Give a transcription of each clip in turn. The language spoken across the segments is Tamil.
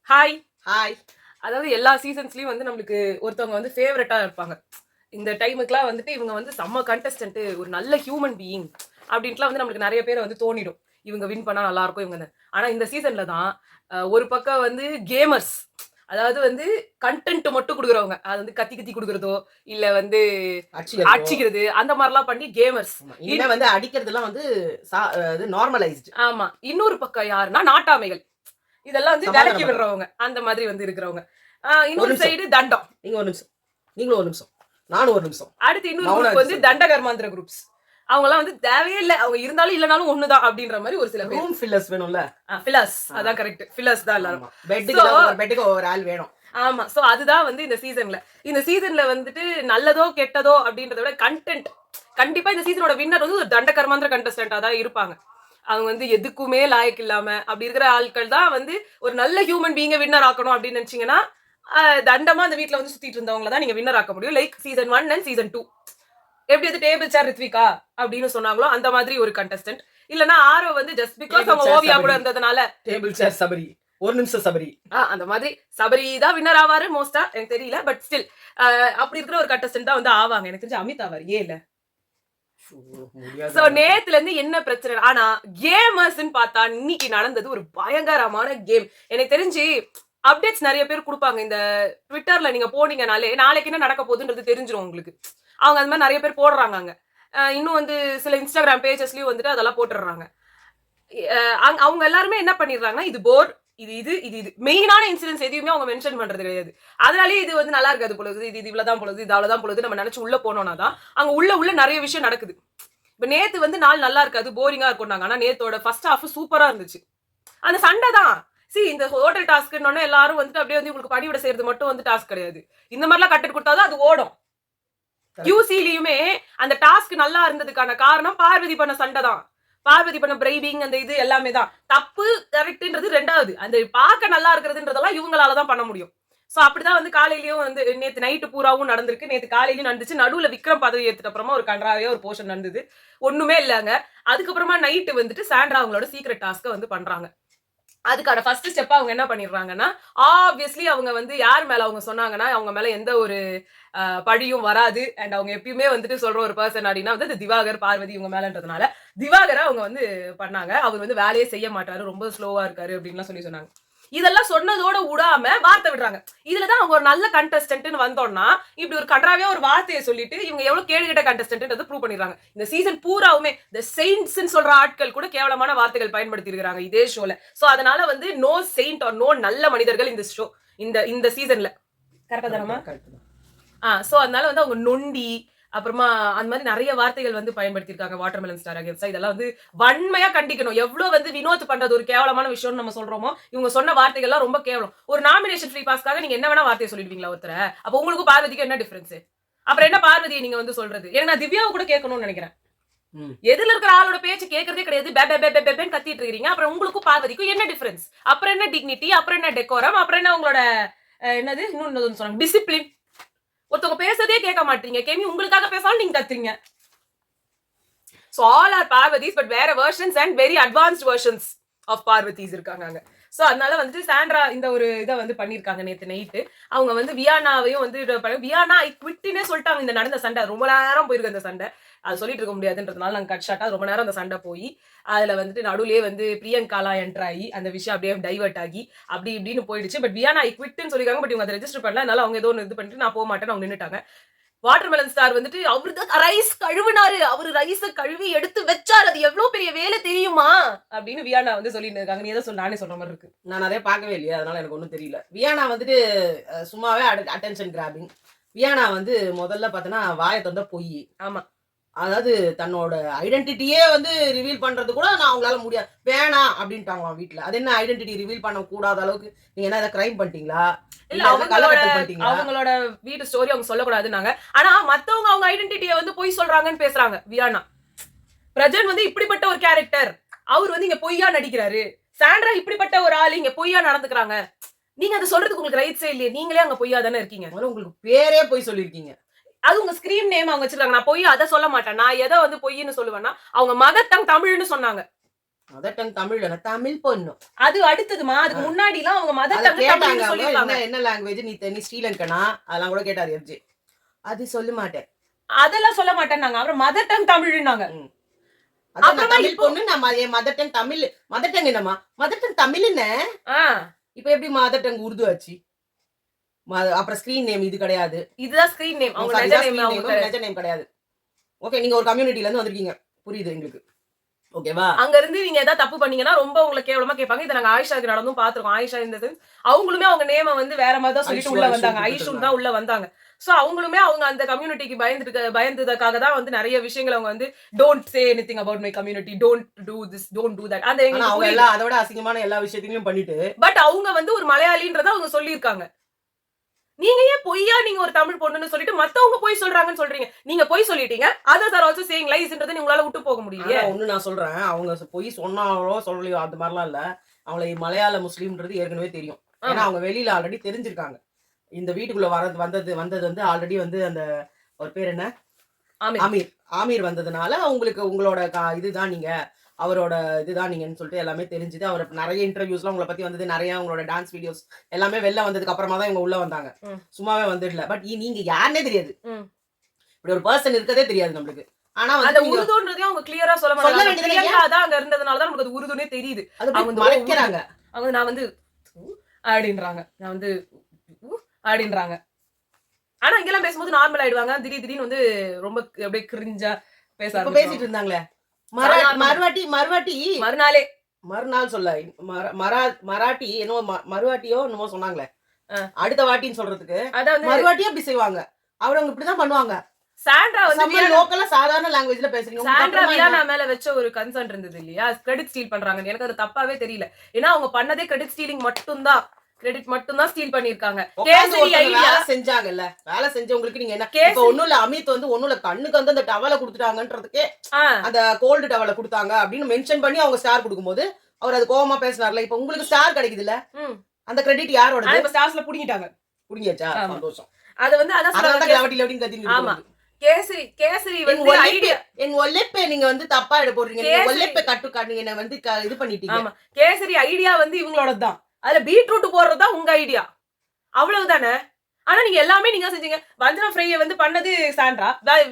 ஹாய். ஹாய். அதாவது எல்லா சீசன்ஸ்லயும் வந்து நம்மளுக்கு ஒருத்தவங்க வந்து ஃபேவரட்டா இருப்பாங்க. இந்த டைமுக்குலாம் வந்துட்டு இவங்க வந்து செம்ம கண்டஸ்டன்ட், ஒரு நல்ல ஹியூமன் பீயிங் அப்படின்ட்டுலாம் வந்து நம்மளுக்கு நிறைய பேர் வந்து தோணிடும். இவங்க வின் பண்ணா நல்லா இருக்கும் இவங்க தான். ஆனா இந்த சீசன்ல தான் ஒரு பக்கம் வந்து கேமர்ஸ், அதாவது வந்து கண்டென்ட் மட்டும் குடுக்குறவங்க, அது வந்து கத்தி கத்தி குடுக்குறதோ இல்ல வந்து அடிச்சுக்கிறது அந்த மாதிரிலாம் பண்ணி கேமர்ஸ். இனிமே வந்து அடிக்கிறதுலாம் வந்து நார்மலைஸ்டு. ஆமா. இன்னொரு பக்கம் யாருன்னா நாட்டாமைகள், இதெல்லாம் வந்து விலக்கி விடுறவங்க, அந்த மாதிரி வந்து இருக்கிறவங்க. இன்னொரு சைடு தண்டம். நீங்க ஒரு நிமிஷம், நீங்களும் ஒரு நிமிஷம், நானும் ஒரு நிமிஷம். அடுத்து இன்னொரு குரூப் வந்து தண்டகர்மாந்திர குரூப்ஸ். அவங்கலாம் வந்து தேவையே இல்ல, அவங்க இருந்தாலும் இல்லனாலும் ஒண்ணுதான் அப்படின்ற மாதிரி ஒரு சில பேர். ரூம் ஃபில்லர்ஸ் வேணும்ல. ஃபில்லர்ஸ், அதான் கரெக்ட். ஃபில்லர்ஸ் தான் எல்லாரும். பெட்டுக்கு ஒரு ஆள் வேணும். ஆமா. சோ அதுதான் வந்து இந்த சீசன்ல வந்துட்டு நல்லதோ கெட்டதோ அப்படின்றத விட கண்டென்ட், கண்டிப்பா இந்த சீசனோட வின்னர் வந்து ஒரு தண்டகர்மாந்திர கண்டஸ்டன்டா தான் இருப்பாங்க. அவங்க வந்து எதுக்குமே லாயக்கு இல்லாம அப்படி இருக்கிற ஆட்கள் தான் வந்து ஒரு நல்ல ஹியூமன் பீயிங்க வின்னர் ஆக்கணும் அப்படின்னு நினைச்சீங்கன்னா, தண்டமா அந்த வீட்டுல வந்து சுத்திட்டு இருந்தவங்கள தான் நீங்க வின்னர் ஆக்க முடியும். லைக் சீசன் 1 அண்ட் சீசன் 2 எப்படி வந்து டேபிள் சேர் ரித்விகா அப்படின்னு சொன்னாங்களோ அந்த மாதிரி ஒரு கண்டஸ்டன்ட். இல்லனா ஆரோ வந்து ஜஸ்ட் பிகாஸ் அவங்க ஓவியா கூட இருந்ததுனால டேபிள் சேர் சபரி, ஒரு நிமிஷம் சபரி, அந்த மாதிரி சபரி தான் வின்னர் ஆவாரு மோஸ்டா, எனக்கு தெரியல. பட் ஸ்டில் அப்படி இருக்கிற ஒரு கண்டஸ்டன்ட் தான் வந்து ஆவாங்க. எனக்கு தெரிஞ்சு அமித் ஆவார். ஏன் இல்ல. சோ நேத்துல இருந்து என்ன பிரச்சனை, ஆனா கேமர்ஸ்ன்னு பார்த்தா இன்னைக்கு நடந்தது ஒரு பயங்கரமான கேம். எனக்கு தெரிஞ்சு அப்டேட்ஸ் நிறைய பேர் கொடுப்பாங்க. இந்த ட்விட்டர்ல நீங்க போனீங்கனாலே நாளைக்கு என்ன நடக்க போகுதுன்றது தெரிஞ்சிடும் உங்களுக்கு. அவங்க அந்த மாதிரி நிறைய பேர் போடுறாங்க அங்க. இன்னும் வந்து சில இன்ஸ்டாகிராம் பேஜஸ்லயும் வந்துட்டு அதெல்லாம் போட்டுடுறாங்க. அவங்க எல்லாருமே என்ன பண்ணிடுறாங்கன்னா, இது போர், இது இது இது இது மெயினான இன்சிடென்ட்ஸ் எதையுமே அவங்க மென்ஷன் பண்றது கிடையாது. அதனாலேயே இது வந்து நல்லா இருக்காது பொழுது, இது இவ்வளவுதான் பொழுது, இது அவ்வளவுதான் பொழுது நம்ம நினைச்சு உள்ள போனோம்னா தான் அங்க உள்ள நிறைய விஷயம் நடக்குது. இப்ப நேத்து வந்து நாள் நல்லா இருக்காது, போரிங்கா இருக்கும். ஆனா நேத்தோட ஃபர்ஸ்ட் ஹாஃப் சூப்பரா இருந்துச்சு. அந்த சண்டை தான். இந்த ஹோட்டல் டாஸ்க்னு எல்லாரும் வந்துட்டு அப்படியே வந்து உங்களுக்கு பணிவிட செய்யறது மட்டும் வந்து டாஸ்க் கிடையாது. இந்த மாதிரிலாம் கட்டட் கொடுத்தாதான் அது ஓடும். QCலயுமே அந்த டாஸ்க் நல்லா இருந்ததுக்கான காரணம் பார்வதி பண்ண சண்டை தான். பார்வதி பண்ண பிரைவிங், அந்த இது எல்லாமே தான். தப்பு கரெக்ட்ன்றது ரெண்டாவது, அந்த பார்க்க நல்லா இருக்கிறதுன்றதெல்லாம் இவங்களாலதான் பண்ண முடியும். சோ அப்படிதான் வந்து காலையிலயும் வந்து நேத்து நைட்டு பூராவும் நடந்திருக்கு, நேத்து காலையிலயும் நடந்துச்சு. நடுவுல விக்ரம் பதவி ஏத்துட்ட அப்புறமா ஒரு கன்றாவே ஒரு போர்ஷன் நடந்தது, ஒண்ணுமே இல்லங்க. அதுக்கப்புறமா நைட்டு வந்துட்டு சாண்ட்ரா அவங்களோட சீக்ரெட் டாஸ்க வந்து பண்றாங்க. அதுக்கான ஃபர்ஸ்ட் ஸ்டெப் அவங்க என்ன பண்ணிடுறாங்கன்னா, ஆப்வியஸ்லி அவங்க வந்து யார் மேல அவங்க சொன்னாங்கன்னா, அவங்க மேல எந்த ஒரு பழியும் வராது. அண்ட் அவங்க எப்பயுமே வந்துட்டு சொல்ற ஒரு பர்சன் அப்படின்னா வந்து திவாகர், பார்வதி இவங்க மேலன்றதுனால திவாகரை அவங்க வந்து பண்ணாங்க. அவர் வந்து வேலையே செய்ய மாட்டாரு, ரொம்ப ஸ்லோவா இருக்காரு அப்படின்லாம் சொல்லி சொன்னாங்க. இதெல்லாம் சொன்னதோட விடாம வார்த்தை விடுறாங்க. இதுலதான் அவங்க ஒரு நல்ல கண்டஸ்டன்ட்னு வந்தோம்னா இப்படி ஒரு கன்றாவே ஒரு வார்த்தையை சொல்லிட்டு இவங்க எவ்வளவு கேடுகிட்ட கண்டஸ்டன்ட் ப்ரூவ் பண்ணிடுறாங்க. இந்த சீசன் பூராவுமே இந்த செயின்ட்ஸ் சொல்ற ஆட்கள் கூட கேவலமான வார்த்தைகள் பயன்படுத்தி இருக்காங்க இதே ஷோல. சோ அதனால வந்து நோ செயின்ட் ஆர் நோ நல்ல மனிதர்கள் இந்த ஷோ, இந்த சீசன்ல. கரெக்டா தானமா? சோ அதனால வந்து அவங்க நொண்டி, அப்புறமா அந்த மாதிரி நிறைய வார்த்தைகள் வந்து பயன்படுத்திருக்காங்க வாட்டர்மெலன் ஸ்டார் அகேன்ஸ்டா. இதெல்லாம் வந்து வன்மையா கண்டிக்கணும். எவ்வளவு வந்து வினோத் பண்றது ஒரு கேவலமான விஷயம்னு நம்ம சொல்றோமோ, இவங்க சொன்ன வார்த்தைகள்லாம் ரொம்ப கேவலம். ஒரு நாமினேஷன் ஃப்ரீ பாஸ்க்காக நீங்க என்ன வேணா வார்த்தையை சொல்லிடுவீங்களா ஒருத்தர? அப்ப உங்களுக்கும் பார்வதிக்கு என்ன டிஃபரன்ஸ்? அப்புறம் என்ன பார்வதியை நீங்க வந்து சொல்றது? ஏன்னா நான் திவ்யாவை கூட கேட்கணும்னு நினைக்கிறேன். எதுல இருக்கிற ஆளோட பேச்சு கேட்கறதே கிடையாது, கத்திட்டு இருக்கீங்க. அப்புறம் உங்களுக்கும் பார்வதிக்கும் என்ன டிஃபரன்ஸ்? அப்புறம் என்ன டிக்னிட்டி, அப்புறம் என்ன டெக்கோரம், அப்புறம் என்ன உங்களோட என்னது இன்னொன்னு சொன்னாங்க டிசிப்ளின். ஒருத்தவங்க பேசதே கேட்க மாட்டீங்க. கேமி உங்களுக்காக பேசாலும் நீங்க கத்துறீங்க. So all are Parvatis, but வேற versions and very advanced versions of Parvatis இருக்காங்க அங்க. சோ அதனால வந்து சாண்ட்ரா இந்த ஒரு இதை வந்து பண்ணிருக்காங்க நேத்து நைட்டு. அவங்க வந்து வியானாவையும் வந்து வியானா ஐ குவிட்னே சொல்லிட்டாங்க. இந்த நடந்த சண்டை ரொம்ப நேரம் போயிருக்கு. அந்த சண்டை அது சொல்லிட்டு இருக்க முடியாதுன்றதுனால நாங்க கட் ஷாட்டா ரொம்ப நேரம் அந்த சண்டை போய் அதுல வந்துட்டு நடுவுலயே வந்து பிரியங்காலாம் என்டர் ஆகி அந்த விஷயம் அப்படியே டைவர்ட் ஆகி அப்படி இப்படின்னு போயிடுச்சு. பட் வியானா ஐ குவிட்னு சொல்லிருக்காங்க. பட் இவங்க அதை ரெஜிஸ்டர் பண்ணல. அதனால அவங்க ஏதோ ஒன்று இது பண்ணிட்டு நான் போக மாட்டேன்னு அவங்க நின்னுட்டாங்க. வாட்டர்மெலன் ஸ்டார் வந்துட்டு அவரு தான் ரைஸ் கழுவினாரு, அவரு ரைஸ கழுவி எடுத்து வச்சாரு, அது எவ்வளவு பெரிய வேலை தெரியுமா அப்படின்னு வியானா வந்து சொல்லிட்டு இருக்காங்க. நீ ஏதோ நானே சொல்ற மாதிரி இருக்கு. நான் நிறைய பார்க்கவே இல்லையா, அதனால எனக்கு ஒன்றும் தெரியல. வியானா வந்துட்டு சும்மாவே அட்டென்ஷன் கிராபிங். வியானா வந்து முதல்ல பார்த்தோன்னா வாயை தந்த பொய். ஆமா, அதாவது தன்னோட ஐடென்டிட்டியே வந்து ரிவீல் பண்றது கூட நான் அவங்களால முடியாது, வேணாம் அப்படின்ட்டாங்களாம் வீட்டுல. அது என்ன ஐடென்டிட்டி ரிவீல் பண்ண கூடாத அளவுக்கு நீங்க என்ன கிரைம் பண்ணிட்டீங்களா? இல்ல அவங்களோட வீட்டு ஸ்டோரி அவங்க சொல்லக்கூடாதுன்னாங்க. ஆனா மத்தவங்க அவங்க ஐடென்டிட்டியை வந்து பொய் சொல்றாங்கன்னு பேசுறாங்க. வியானா பிரஜன் வந்து இப்படிப்பட்ட ஒரு கேரக்டர், அவர் வந்து இங்க பொய்யா நடிக்கிறாரு. சாண்ட்ரா இப்படிப்பட்ட ஒரு ஆள் இங்க பொய்யா நடந்துக்கிறாங்க. நீங்க அதை சொல்றதுக்கு உங்களுக்கு ரைட்ஸே இல்லையே, நீங்களே அங்க பொய்யா தானே இருக்கீங்க. உங்களுக்கு பேரே பொய் சொல்லிருக்கீங்க. அது உங்க ஸ்கிரீன் நேம் அவங்க வச்சிருக்காங்க. நான் பொய் அதை சொல்ல மாட்டேன். நான் எதை வந்து பொய்ன்னு சொல்லுவேன்னா அவங்க மதர் டங் தமிழ்னு சொன்னாங்க. மதர் டங் தமிழ் தமிழ் பொண்ணு அது அடுத்ததுமா. அதுக்கு முன்னாடி எல்லாம் அவங்க மதர் அத டங் கேட்டாங்க தமிழ்னு அவங்க, சொல்லிருக்காங்க. என்ன லாங்குவேஜ் நீ ஸ்ரீலங்கனா அதெல்லாம் கூட கேட்டாரு எஃப்ஜே. அது சொல்ல மாட்டேன், அதெல்லாம் சொல்ல மாட்டேன்னாங்க. அப்புறம் மதர் டங் தமிழ்னாங்க. அதான் நான் தமிழ் பொண்ணு, நான் என் mother tongue Tamil. Mother tongue என்னமா? மதர் டங் தமிழ் என்ன? இப்ப எப்படி மதர் டங் உருது ஆச்சு? அப்புறம் ஸ்கிரீன் நேம் இது கிடையாது, இதுதான் ஸ்கிரீன் நேம். அவங்க நிஜ நேம், அவங்க நிஜ நேம் கிடையாது. ஓகே, நீங்க ஒரு கம்யூனிட்டில இருந்து வந்திருக்கீங்க, புரியுது எங்களுக்கு. ஓகேவா? அங்க இருந்து நீங்க ஏதாவது தப்பு பண்ணீங்கன்னா ரொம்ப உங்களை கேவலமா கேட்பாங்க. இதை நாங்க ஆயிஷாக்கு நடந்தும் பாத்துருக்கோம். ஆயிஷா இந்த சென்ஸ் அவங்களுமே அவங்க நேம வந்து வேற மாதிரி தான் சொல்லிட்டு உள்ள வந்தாங்க. ஐஷுன் தான் உள்ள வந்தாங்க. சோ அவங்களுமே அவங்க அந்த கம்யூனிட்டிக்கு பயந்ததுக்காக தான் வந்து நிறைய விஷயங்கள் அவங்க வந்து don't say anything about my community, don't do this, don't do that. அந்த அவங்க எல்லாம் அதோட அசிங்கமான எல்லா விஷயத்தையும் பண்ணிட்டு, பட் அவங்க வந்து ஒரு மலையாளின்றத அவங்க சொல்லியிருக்காங்க. நீங்க ஏன் பொய்யா நீங்க ஒரு தமிழ் பொண்ணுன்னு சொல்லிட்டு மத்தவங்க போய் சொல்றாங்கன்னு சொல்றீங்க? நீங்க போய் சொல்லிட்டீங்க, அதர்ஸ் ஆர் ஆல்சோ சேயிங் லைஸ்ன்றதை உங்களால விட்டு போக முடியலையே. ஒண்ணு நான் சொல்றேன், அவங்க பொய் சொன்னாலோ சொல்லலையோ அந்த மாதிரிலாம் இல்ல. அவங்களை மலையாள முஸ்லீம்ன்றது ஏற்கனவே தெரியும். ஏன்னா அவங்க வெளியில ஆல்ரெடி தெரிஞ்சிருக்காங்க. இந்த வீட்டுக்குள்ள வந்தது வந்து ஆல்ரெடி வந்து அந்த ஒரு பேர் என்ன, ஆமீர் வந்ததுனால உங்களுக்கு உங்களோட இதுதான் நீங்க, அவரோட இதுதான் நீங்கன்னு சொல்லிட்டு எல்லாமே தெரிஞ்சுது. அவர் நிறைய இன்டர்வியூஸ்லாம் உங்களை பத்தி வந்தது, நிறைய உங்களோட டான்ஸ் வீடியோஸ் எல்லாமே வெளில வந்ததுக்கு அப்புறமா தான் இவங்க உள்ள வந்தாங்க. சும்மாவே வந்துடல. பட் நீங்க யாருன்னே தெரியாது, இப்படி ஒரு பர்சன் இருக்கதே தெரியாது நம்மளுக்கு. ஆனா அந்த உருதுன்றதையும் அவங்க கிளியரா சொல்ல மாட்டாங்க. பிரியங்கா தான் அங்க இருந்ததுனால தான் நமக்கு அது உருதுனே தெரியுது. அவங்க மறைக்கிறாங்க. அவங்க நான் வந்து அப்படின்றாங்க, நான் வந்து அப்படின்றாங்க. ஆனா இங்கெல்லாம் பேசும்போது நார்மல் ஆயிடுவாங்க. திடீர்னு வந்து ரொம்ப அப்படியே கிரிஞ்சா பேசிட்டு இருந்தாங்களே. மறுநாள் சொல்ல மராட்டி என்னவோ மறுவாட்டியோ என்னமோ சொன்னாங்களே, அடுத்த வாட்டின்னு சொல்றதுக்கு மறுவாட்டியும் அப்படி செய்வாங்க. அவங்க இப்படிதான் பண்ணுவாங்க. சாண்ட்ரா வந்து லோக்கலா சாதாரண லாங்குவேஜ்ல பேசுறீங்க. சாண்ட்ரா வியானா மேல வச்ச ஒரு கன்சர்ன் இருந்தது இல்லையா, கிரெடிட் ஸ்டீல் பண்றாங்க. எனக்கு அது தப்பாவே தெரியல. ஏன்னா அவங்க பண்ணதே கிரெடிட் ஸ்டீலிங் மட்டும்தான், கிரெடிட் மட்டும் தான் ஸ்டீல் பண்ணிருக்காங்க. கேசரி ஐடியா செஞ்சாங்கல்ல, வேலை செஞ்சவங்களுக்கு நீங்க என்ன இப்ப ஒண்ணும் இல்ல. அமித் வந்து ஒண்ணும் இல்ல, கண்ணுக்கு வந்து அந்த டவலை கொடுத்துட்டாங்கன்றதுக்கே அந்த கோல்டு டவலை கொடுத்தாங்க அப்படின்னு மென்ஷன் பண்ணி அவங்க ஸ்டார் கொடுக்கும்போது அவர் அது கோவமா பேசினார்ல. இப்ப உங்களுக்கு ஸ்டார் கிடைக்குது இல்ல, அந்த கிரெடிட் யாரோட? இப்ப ஸ்டார்ஸ்ல புடிங்கிட்டாங்க. புடிங்கியாச்சா? சந்தோஷம். அது வந்து அதான் ஆமா. கேசரி வந்து ஐடியா என் ஒல்லைப்பே நீங்க வந்து தப்பா எடு போடுறீங்க. நீங்க ஒல்லைப்பே கட்டு என்ன வந்து இது பண்ணிட்டீங்க. ஆமா, கேசரி ஐடியா வந்து இவங்களோட தான். அதுல பீட்ரூட் போடுறதுதான் உங்க ஐடியா, அவ்வளவுதானே. ஆனா நீங்க எல்லாமே நீங்க செஞ்சீங்க. வஞ்சரம் ஃப்ரையை வந்து பண்ணது சாண்ட்ரா,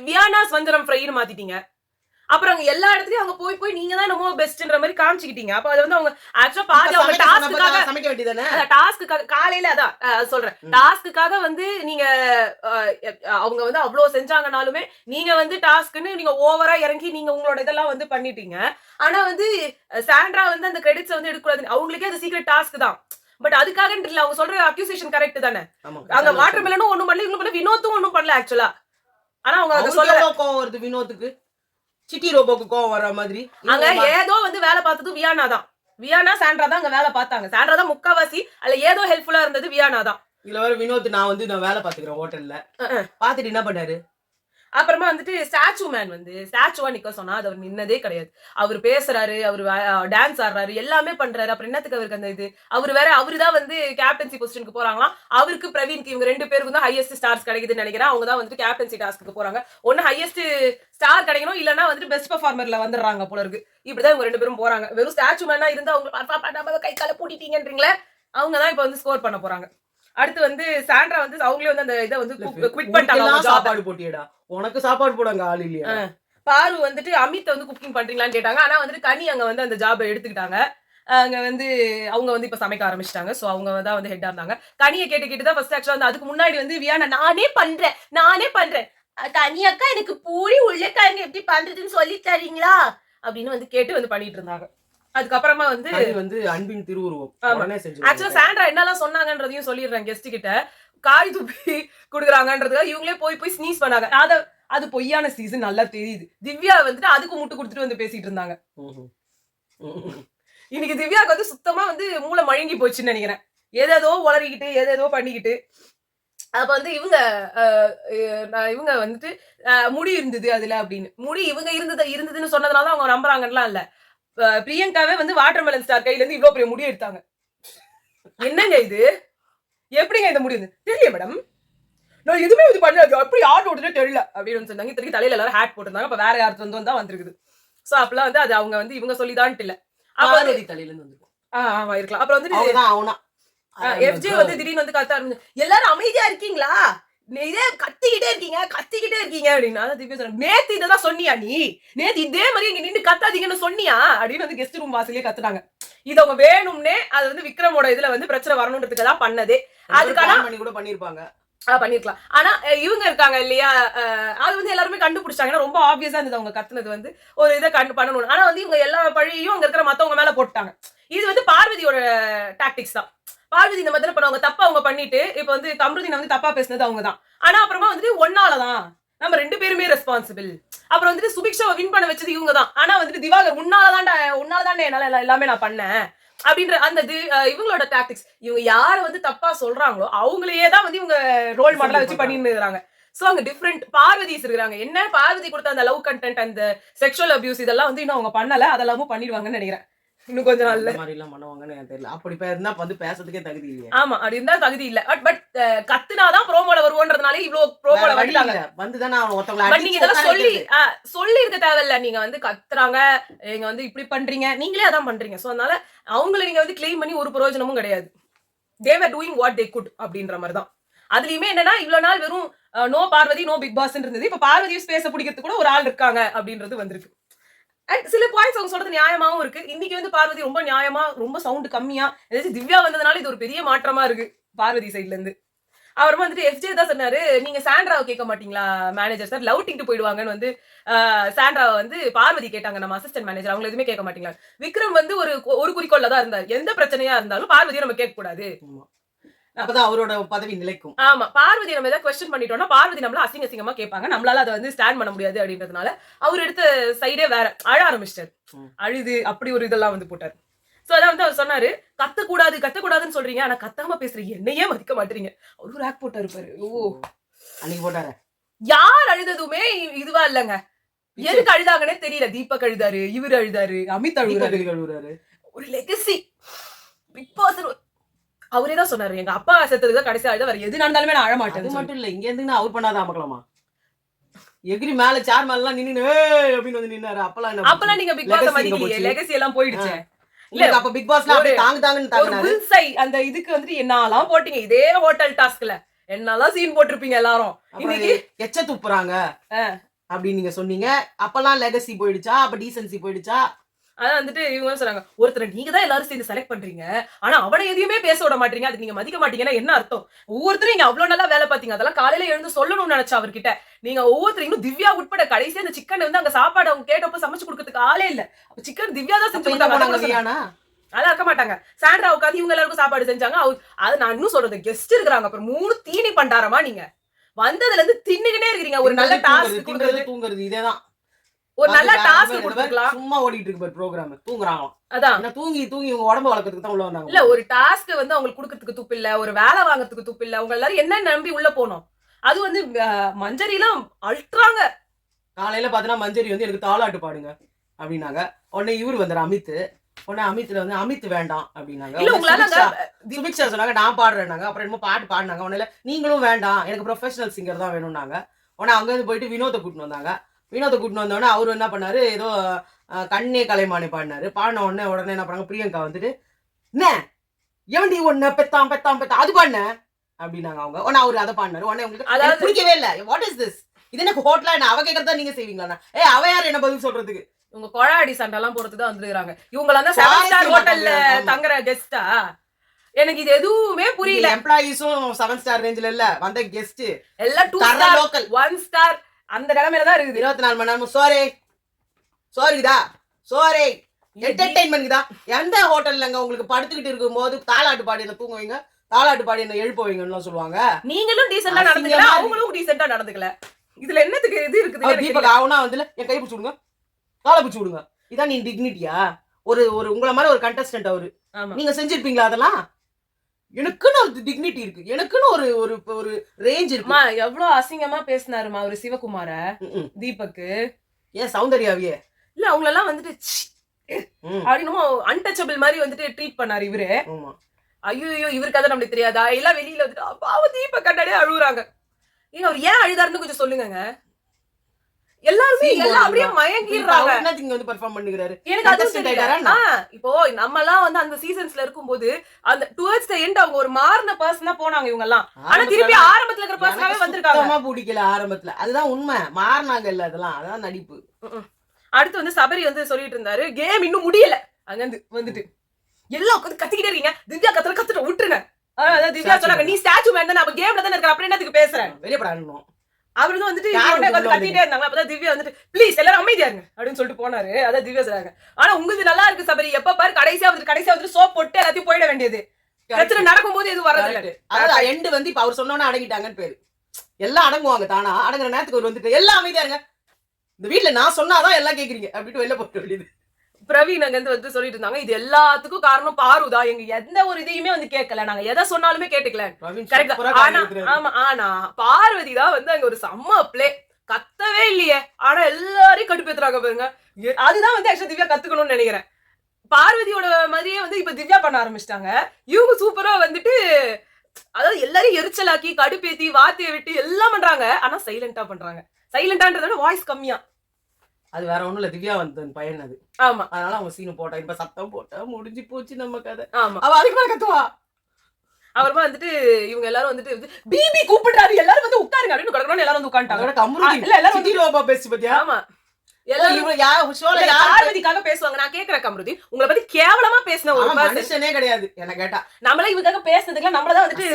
வியானாஸ் வஞ்சரம் ஃப்ரைன்னு மாத்திட்டீங்க. அப்புறம் அவங்க எல்லா இடத்துலயும் அவங்க போய் நீங்க தான் ரொம்ப பெஸ்ட்ன்ற மாதிரி காமிச்சிக்கிட்டீங்க. அப்ப அது வந்து அவங்க ஆக்சுவலா பாதி அவங்க டாஸ்க்குக்காக சமைக்க வேண்டியதானே. டாஸ்க்குக்காக காலையில அதான் சொல்றேன், டாஸ்க்குக்காக வந்து நீங்க அவங்க வந்து அவ்வளவு செஞ்சாங்கனாலுமே நீங்க வந்து டாஸ்க்னு நீங்க ஓவரா இறங்கி நீங்க உங்களோட இதெல்லாம் வந்து பண்ணிட்டீங்க. ஆனா வந்து சாண்ட்ரா வந்து அந்த கிரெடிட்ஸ் வந்து எடுக்கக்கூடாது. அவங்களுக்கே அது சீக்ரெட் டாஸ்க் தான். பட் அதுக்காக இல்ல, அவங்க சொல்ற அக்யூசேஷன் கரெக்ட் தானே. அங்க வாட்டர் மெலனும் ஒண்ணும் பண்ணல, இவங்க பண்ணல, வினோத்தும் ஒண்ணும் பண்ணல ஆக்சுவலா. ஆனா அவங்க அத சொல்ல கோவம் வருது வினோத்துக்கு, சிட்டி ரோபோக்கு கோவம் வர மாதிரி. அங்க ஏதோ வந்து வேலை பார்த்தது வியானா தான். வியானா சாண்ட்ரா தான் அங்க வேலை பார்த்தாங்க. சாண்ட்ரா தான் முக்காவாசி அதுல ஏதோ ஹெல்ப்ஃபுல்லா இருந்தது வியானா தான். இதுல வேற வினோத் நான் வேலை பாத்துக்கிறேன் ஹோட்டல்ல பாத்துட்டு என்ன பண்ணாரு. அப்புறமா வந்துட்டு ஸ்டாச்சு மேன் வந்து ஸ்டாச்சுவா நிக்க சொன்னா அது அவர் நின்னதே கிடையாது. அவர் பேசுறாரு, அவர் டான்ஸ் ஆடுறாரு, எல்லாமே பண்றாரு. அப்புறம் என்னத்துக்கு அவருக்கு அந்த இது? அவருதான் வந்து கேப்டன்சி பொசிஷனுக்கு போறாங்களாம். அவருக்கு பிரவீன்க்கு இவங்க 2 பேருக்கு தான் ஹையஸ்ட் ஸ்டார்ஸ் கிடைக்குதுன்னு நினைக்கிறேன். அவங்க தான் வந்துட்டு கேப்டன்சி டாஸ்க்கு போறாங்க. ஒன்னு ஹையஸ்ட் ஸ்டார் கிடைக்கணும், இல்லன்னா வந்துட்டு பெஸ்ட் பெர்ஃபார்மர்ல வந்துடுறாங்க போல இருக்கு. இப்படிதான் இவங்க 2 பேரும் போறாங்க. வெறும் ஸ்டாச்சு மேனா இருந்தா அவங்க கை கால பூட்டிட்டீங்கன்றீங்களே, அவங்க தான் இப்ப வந்து ஸ்கோர் பண்ண போறாங்க. அடுத்து வந்து சாண்ட்ரா வந்து அவங்களே வந்து அந்த இதை வந்து குவிட் பண்ணிட்டாங்க. சாப்பாடு போட்டியடா, உனக்கு சாப்பாடு போடாங்க ஆள் இல்லையா? பாரு வந்துட்டு அமித் வந்து குக்கிங் பண்றீங்களான்னு கேட்டாங்க. ஆனா வந்துட்டு கனி அங்க வந்து அந்த ஜாபை எடுத்துக்கிட்டாங்க. அங்க வந்து அவங்க வந்து இப்ப சமைக்க ஆரம்பிச்சிட்டாங்க. சோ அவங்க தான் வந்து ஹெட்டா இருந்தாங்க. கனியை கேட்டுதான் ஃபர்ஸ்ட் ஆக்சுவலா வந்து அதுக்கு முன்னாடி வந்து வியானா நானே பண்றேன் கனி அக்கா எனக்கு பூரி உருளைக்கிழங்கு எப்படி பண்றதுன்னு சொல்லி தரீங்களா அப்படின்னு வந்து கேட்டு வந்து பண்ணிட்டு இருந்தாங்க. அதுக்கப்புறமா வந்து அன்பின் திருவுருவம். ஆக்சுவலா சாண்ட்ரா என்னெல்லாம் சொன்னாங்கன்றதையும் சொல்லிடுறேன். கெஸ்ட் கிட்ட காய் துப்பி குடுக்குறாங்கன்றதுக்காக இவங்களே போய் ஸ்னீஸ் பண்ணாங்க. அது பொய்யான சீசன் நல்லா தெரியுது. திவ்யா வந்துட்டு அதுக்கு முட்டு கொடுத்துட்டு வந்து பேசிட்டு இருந்தாங்க. இன்னைக்கு திவ்யாவுக்கு வந்து சுத்தமா வந்து மூளை மழுங்கி போச்சுன்னு நினைக்கிறேன். ஏதேதோ உளறிக்கிட்டு ஏதேதோ பண்ணிக்கிட்டு. அப்ப வந்து இவங்க வந்துட்டு முடி இருந்தது அதுல அப்படின்னு. முடி இவங்க இருந்ததுன்னு சொன்னதுனால அவங்க நம்புறாங்கலாம் இல்ல. பிரியங்காவே வந்து வாட்டர் மெலன் ஸ்டார் கையில இருந்து இவ்வளவு பெரிய முடி எடுத்தாங்க. என்னங்க இது? எப்படிங்க இந்த முடியுது தெரியல மேடம், நான் எதுவுமே இது பண்ணல, எப்படி ஆட் ஓடுறதே தெரியல அப்படின்னு சொன்னாங்க. இத்தனைக்கு தலையில எல்லாரும் ஹேட் போட்டிருந்தாங்க. அப்ப வேற யாருக்கு வந்து வந்திருக்குது. சோ அப்பெல்லாம் வந்து அது அவங்க வந்து இவங்க சொல்லிதான்ட்டு இல்ல, பார்வதி தலையில இருந்து வந்து ஆமா இருக்கலாம். அப்புறம் வந்து அவங்கதான் அவனா எஃப்ஜே வந்து திடீர்னு வந்து கத்த ஆரம்பிச்சு, எல்லாரும் அமைதியா இருக்கீங்களா, இதே கத்திக்கிட்டே இருக்கீங்க அப்படின்னு. அதான் திவ்யா சொல்றாங்க, நேத்து இததான் சொன்னியா நீ, நேத்து இதே மாதிரி இங்க நின்று கத்தாதீங்கன்னு சொன்னியா அப்படின்னு வந்து கெஸ்ட் ரூம் வாசலே கத்துனாங்க. இது அவங்க வேணும்னே அது வந்து விக்ரமோட இதுல வந்து பிரச்சனை வரணும்ன்றதுக்கு தான் பண்ணதே. அதுக்கான பண்ணி கூட பண்ணிருப்பாங்க, பண்ணிருக்கலாம். ஆனா இவங்க இருக்காங்க இல்லையா, அது வந்து எல்லாருமே கண்டுபிடிச்சாங்க. ரொம்ப ஆப்வியஸா இருந்தது அவங்க கத்துனது வந்து ஒரு இதை பண்ணணும். ஆனா வந்து இவங்க எல்லா பழியும் அங்க இருக்கிற மத்தவங்க மேல போட்டாங்க. இது வந்து பார்வதியோட டாக்டிக்ஸ் தான். பார்வதி இந்த மாதிரி பண்ணுவாங்க, தப்பா அவங்க பண்ணிட்டு இப்ப வந்து கம்ருதீன் வந்து தப்பா பேசினது அவங்க தான். ஆனா அப்புறமா வந்துட்டு ஒன்னாலதான் நம்ம 2 பேருமே ரெஸ்பான்சிபிள். அப்புறம் வந்துட்டு சுபிக்ஷாவை வின் பண்ண வச்சது இவங்க தான். ஆனா வந்துட்டு திவாகர் உன்னாலதான் என்னால எல்லாமே நான் பண்ணேன் அப்படின்ற அந்த இவங்களோட டாக்டிக்ஸ். இவங்க யார வந்து தப்பா சொல்றாங்களோ அவங்களையே தான் வந்து இவங்க ரோல் மாடலா வச்சு பண்ணிட்டு இருக்காங்க. சோ அங்க டிஃபரெண்ட் பார்வதிஸ் இருக்காங்க. என்ன பார்வதி கொடுத்த அந்த லவ் கண்டென்ட், அந்த செக்ஷுவல் அபியூஸ் இதெல்லாம் வந்து இன்னும் அவங்க பண்ணல, அதெல்லாமும் பண்ணிடுவாங்கன்னு நினைக்கிறேன் இன்னும் கொஞ்ச நாள்ல. மாதிரி எல்லாம் பண்ணுவாங்கன்னு எனக்கு தெரியல. அப்படி இருந்தா வந்து பேசுறதுக்கே தகுதி இல்லையா? ஆமா, அப்படி இருந்தா தகுதி இல்ல. பட் கத்துனாதான் ப்ரோமோல வருவோன்றதுனால இவ்வளவு ப்ரோமோல வந்துட்டாங்க. வந்துதானே ஒருத்தவங்க நீங்க இதெல்லாம் சொல்லி இருக்க தேவையில்ல. நீங்க வந்து கத்துறாங்க, நீங்க வந்து இப்படி பண்றீங்க, நீங்களே அதான் பண்றீங்க. சோ அதனால அவங்கள நீங்க வந்து கிளைம் பண்ணி ஒரு பிரயோஜனமும் கிடையாது. they were doing what they could அப்படின்ற மாதிரி தான். அதுலயுமே என்னன்னா இவ்வளவு நாள் வெறும் no Parvathy no Bigg Boss இருந்தது. இப்ப பார்வதி ஸ்பேஸ பிடிக்கிறதுக்கு கூட ஒரு ஆள் இருக்காங்க அப்படின்றது வந்திருக்கு. அண்ட் சில பாயிண்ட்ஸ் அவங்க சொல்றது நியாயமாவும் இருக்கு. இன்னைக்கு வந்து பார்வதி ரொம்ப நியாயமா, ரொம்ப சவுண்ட் கம்மியா, ஏதாச்சும் திவ்யா வந்ததுனால இது ஒரு பெரிய மாற்றமா இருக்கு பார்வதி சைட்ல இருந்து. அப்புறமா வந்துட்டு எஃப்ஜே தான் சொன்னாரு, நீங்க சாண்ட்ராவை கேட்க மாட்டீங்களா மேனேஜர் சார், லவ் டிங்ட்டு போயிடுவாங்கன்னு வந்து சாண்ட்ராவை வந்து பார்வதி கேட்டாங்க, நம்ம அசிஸ்டன்ட் மேனேஜர், அவங்க எதுவுமே கேட்க மாட்டீங்களா. விக்ரம் வந்து ஒரு குறிக்கோள்ல தான் இருந்தார், எந்த பிரச்சனையா இருந்தாலும் பார்வதியை நம்ம கேட்க கூடாது, அப்பதான் அவரோட பதவி நிலைக்கும். ஆமா, பார்வதி நம்ம ஏதாவது கொஸ்டின் பண்ணிட்டோம்னா பார்வதி நம்மள அசிங்கமா கேட்பாங்க, நம்மளால அதை வந்து ஸ்டாண்ட் பண்ண முடியாது அப்படின்றதுனால அவர் எடுத்த சைடே வேற. அழ ஆரம்பிச்சிட்டாரு, அழுது அப்படி ஒரு இதெல்லாம் வந்து போட்டாரு. சோ அதான் வந்து அவர் சொன்னாரு, கத்தக்கூடாதுன்னு சொல்றீங்க, ஆனா கத்தாம பேசுறீங்க, என்னையே மதிக்க மாட்டீங்க. அவரு ரேக் போட்டாரு பாரு. ஓ அன்னைக்கு போட்டாரு. யார் அழுததுமே இதுவா இல்லங்க, எதுக்கு அழுதாங்கன்னே தெரியல. தீபக் அழுதாரு, இவரு அழுதாரு, அமித் அழுதாரு. ஒரு லெகசி பிக் பாஸ் அவரே தான் சொன்னாரு, எங்க அப்பா செத்ததுதான் கடைசி அழுத, வேற எது நடந்தாலுமே நான் அழ மாட்டேன். அது மட்டும் இல்ல, இங்க இருந்து அவர் பண்ணாத அமக்கலாமா, எகிரி மேல சேர் மேல எல்லாம் நின்னு அப்படின்னு வந்து நின்னாரு. அப்பெல்லாம் நீங்க பிக் பாஸ் மதிக்கலையே, லெகசி எல்லாம் போயிடுச்சு. இல்ல அப்ப பிக் பாஸ்ல அப்படியே தாங்கன்னு தாங்கனாரு. அந்த இதுக்கு வந்து என்னலாம் போட்டீங்க, இதே ஹோட்டல் டாஸ்க்ல என்னலாம் சீன் போட்டிருப்பீங்க எல்லாரும். இன்னைக்கு எச்ச துப்புறாங்க அப்படின்னு நீங்க சொன்னீங்க. அப்பெல்லாம் லெகசி போயிடுச்சா, அப்ப டீசன்சி போயிடுச்சா? அதான் வந்துட்டு இவங்க சொன்னாங்க, ஒருத்தர் நீங்க தான் எல்லாரும் சேர்ந்து செலக்ட் பண்றீங்க, ஆனா அவனை எதையுமே பேச விட மாட்டீங்க, அதுக்கு நீங்க மதிக்க மாட்டீங்கன்னா என்ன அர்த்தம்? ஒவ்வொருத்தரும் நீங்க அவ்வளவு நல்லா வேலை பாத்தீங்க, அதெல்லாம் காலையில எழுந்து சொல்லணும்னு நினைச்சா அவர்கிட்ட. நீங்க ஒவ்வொருத்தரும் இன்னும் திவ்யா உட்பட கடைசியா அந்த சிக்கன் வந்து அங்க சாப்பாடு அவங்க கேட்டப்ப சமைச்சு கொடுக்கறதுக்கு ஆளே இல்ல. அப்ப சிக்கன் திவ்யா தான் செஞ்சு கொடுத்தாங்க, அதெல்லாம் இருக்க மாட்டாங்க. சாண்ட்ரா உட்காந்து இவங்க எல்லாருக்கும் சாப்பாடு செஞ்சாங்க. அது நான் இன்னும் சொல்றது, கெஸ்ட் இருக்கிறாங்க, அப்புறம் 3 தீனி பண்டாரமா நீங்க வந்ததுல இருந்து தின்னுகிட்டே இருக்கீங்க. ஒரு நல்ல டாஸ்க் கொடுக்கறது, தூங்குறது, இதேதான் ஒரு நல்ல டாஸ்க் கொடுத்துக்கலாம். சும்மா ஓடிட்டு இருக்கு ப்ரோகிராம், தூங்குறாங்க. அதான் தூங்கி உங்க உடம்பு வளர்க்கறதுக்கு தான் உள்ள வந்தாங்க. இல்ல, ஒரு டாஸ்க் வந்து அவங்களுக்கு கொடுக்கறதுக்கு துப்பு இல்ல, ஒரு வேலை வாங்குறதுக்கு துப்பு இல்ல. அவங்க எல்லாரும் என்ன நம்பி உள்ள போனோம். அது வந்து மஞ்சரி எல்லாம் அல்ட்ராங்க. காலையில பாத்தீங்கன்னா மஞ்சரி வந்து எனக்கு தாலாட்டு பாடுங்க அப்படின்னாங்க. உடனே இவரு வந்தாரு அமித். உடனே அமித்ல வந்து அமித் வேண்டாம் அப்படின்னாங்க. சுபிக்ஷா சொன்னாங்க நான் பாடுறேன்னாங்க. அப்புறம் என்னமோ பாட்டு பாடினாங்க. உடனே நீங்களும் வேண்டாம், எனக்கு ப்ரொஃபஷனல் சிங்கர் தான் வேணும்னாங்க. உடனே அங்க இருந்து போயிட்டு வினோத்தை கூட்டின்னு வந்தாங்க. வினோத்தை கூட்டின்னு வந்தோடனே அவரு என்ன பண்ணாரு, ஏதோ கண்ணே கலைமானே பாடினாரு. பாடின உடனே என்ன பண்ணாங்க, பிரியங்கா வந்துட்டு என்ன எவண்டி ஒண்ணு பெத்தாம் அது பாடின அப்படின்னாங்க அவங்க. உடனே அவரு அதை பாடினாரு. உடனே உங்களுக்கு பிடிக்கவே இல்லை. வாட் இஸ் திஸ், இது எனக்கு ஹோட்டலா என்ன, அவ கேட்கறதா நீங்க செய்வீங்களா? அவ யாரு என்ன பதில் சொல்றதுக்கு? இவங்க கொழாடி சண்டை எல்லாம் போறதுதான் வந்துருக்காங்க. இவங்க தான் 7 ஸ்டார் ஹோட்டல்ல தங்குற கெஸ்டா? எனக்கு இது எதுவுமே புரியல. எம்ப்ளாயிஸும் 7 ஸ்டார் ரேஞ்சில இல்ல, வந்த கெஸ்ட் எல்லாம் 2 ஸ்டார் லோக்கல் 1 ஸ்டார் அந்த நிலைமையில தான் இருக்குது. 24 மணி நேரமும் சோரே என்டர்டெயின்மெண்ட் தான். எந்த ஹோட்டல்லங்க உங்களுக்கு படுத்துக்கிட்டு இருக்கும் போது தாலாட்டு பாடி என்ன தூங்குவீங்க, தாலாட்டு பாடி என்ன எழுப்புவீங்கன்னு சொல்லுவாங்க. நீங்களும் டீசெண்டா நடந்துக்கல, அவங்களும் டீசெண்டா நடந்துக்கல. இதுல என்னத்துக்கு இது இருக்குது? தீபக் ஆகுனா வந்து என் கை பிடிச்சு விடுங்க, காலை பிடிச்சு விடுங்க, இதான் நீ டிக்னிட்டியா? ஒரு உங்களை மாதிரி ஒரு கண்டஸ்டன்ட் அவரு, நீங்க செஞ்சிருப்பீங்களா அதெல்லாம்? எனக்குன்னு ஒரு டிக்னிட்டி இருக்கு, எனக்குன்னு ஒரு ஒரு ரேஞ்ச் இருக்கு. எவ்வளவு அசிங்கமா பேசினாருமா அவரு சிவகுமார தீபக்கு. ஏன் சௌந்தர்யாவியே இல்ல, அவங்க எல்லாம் வந்துட்டு அப்படின்னு அன்டச்சபிள் மாதிரி வந்துட்டு ட்ரீட் பண்ணாரு இவரு. ஐயோ இவருக்கு அதை நம்மளுக்கு தெரியாதா? எல்லாம் வெளியில வந்துட்டு பாவம் தீபக் கண்டாடியே அழுகுறாங்க. ஏங்க அவர் ஏன் அழுதாருன்னு கொஞ்சம் சொல்லுங்க. எல்லாருமே எல்லாம் அப்படியே மயங்கிடுறாங்க. இங்க வந்து பெர்ஃபார்ம் பண்ணுகிறாரு. எனக்கு அது தெரியல. இப்போ நம்ம எல்லாம் வந்து அந்த சீசன்ஸ்ல இருக்கும்போது அந்த டுவர்ட்ஸ் தி எண்ட் அவங்க ஒரு மாறின பர்சனா போனாங்க இவங்க எல்லாம். ஆனா திருப்பி ஆரம்பத்துல இருக்கிற பர்சனாவே வந்திருக்காங்க. சுத்தமா பிடிக்கல ஆரம்பத்துல. அதுதான் உண்மை. மாறினாங்க இல்ல அதெல்லாம். அதான் நடிப்பு. அடுத்து வந்து சபரி வந்து சொல்லிட்டு இருந்தாரு கேம் இன்னும் முடியல. அங்க வந்துட்டு எல்லாம் உட்காந்து கத்திக்கிட்டே இருக்கீங்க. திவ்யா கத்துட்டு விட்டுருங்க. திவ்யா சொன்னாங்க நீ ஸ்டாச்சு மேன் தானே, அப்ப கேம்ல தானே இருக்க, அப்புறம் என்னத்துக்கு பேசுறேன் வெளியே படாணும். அவரு தான் வந்துட்டு கத்திட்டே இருந்தாங்க. அப்பதான் திவ்யா வந்துட்டு ப்ளீஸ் எல்லாரும் அமைதியா இருங்க அப்படின்னு சொல்லிட்டு போனாரு. அதான் திவ்யா சொல்றாங்க ஆனா உங்களுக்கு நல்லா இருக்கு சபரி, எப்ப பாரு கடைசியா வந்து சோப் போட்டு எல்லாத்தையும் போயிட வேண்டியது. பிரச்சனை நடக்கும்போது எதுவும் வரது. அதான் எண்டு வந்து இப்ப அவர் சொன்னோன்னு அடங்கிட்டாங்கன்னு பேரு. எல்லாம் அடங்குவாங்க தானா. அடங்குற நேரத்துக்கு ஒரு வந்துட்டு எல்லாம் அமைதியா இருங்க, இந்த வீட்டுல நான் சொன்னாதான் எல்லாம் கேக்குறீங்க அப்படின்ட்டு வெளில போட்டு வேண்டியது. பிரவீன் அங்க வந்து சொல்லிட்டு இருந்தாங்க இது எல்லாத்துக்கும் காரணம் பாருதா, எங்க எந்த ஒரு இதையுமே வந்து கேட்கல, நாங்க எதை சொன்னாலுமே கேட்டுக்கல. ஆனா பார்வதி தான் வந்து அங்க ஒரு செம்ம பிளே, கத்தவே இல்லையே, ஆனா எல்லாரையும் கடுப்பேத்துறாங்க பாருங்க. அதுதான் வந்து ஆக்சுவலா திவ்யா கத்துக்கணும்னு நினைக்கிறேன். பார்வதியோட மாதிரியே வந்து இப்ப திவ்யா பண்ண ஆரம்பிச்சிட்டாங்க. இவங்க சூப்பரா வந்துட்டு அதாவது எல்லாரையும் எரிச்சலாக்கி கடுப்பேத்தி வார்த்தையை விட்டு எல்லாம் பண்றாங்க. ஆனா சைலண்டா பண்றாங்க. சைலண்டான்றத விட வாய்ஸ் கம்மியா. அது வேற ஒண்ணும் இல்ல, திவ்யா வந்து பையன் அது. ஆமா, அதனால அவங்க சீனு போட்டா இப்ப சத்தம் போட்டா முடிஞ்சு போச்சு நம்ம கதை. ஆமா, அவ அதுக்கு மேல கத்துவா. அப்புறமா வந்துட்டு இவங்க எல்லாரும் வந்துட்டு பிபி கூப்பிடுறாரு எல்லாரும் வந்து உட்காருங்க அப்படின்னு கடக்கணும் எல்லாரும் வந்து உட்கார்ந்தாங்க. இல்ல எல்லாரும் சிட்டி ரோபா பேசி பத்தியா. ஆமா, எல்லாரும் பார்வதிக்காக பேசுவாங்க. நான் கேக்குறேன் கமருதி, உங்களை பத்தி கேவலமா பேசின ஒரு மனுஷனே கிடையாது என்ன கேட்டா. நம்மளே இவங்க பேசுனதுக்கு நம்மளதான் வந்துட்டு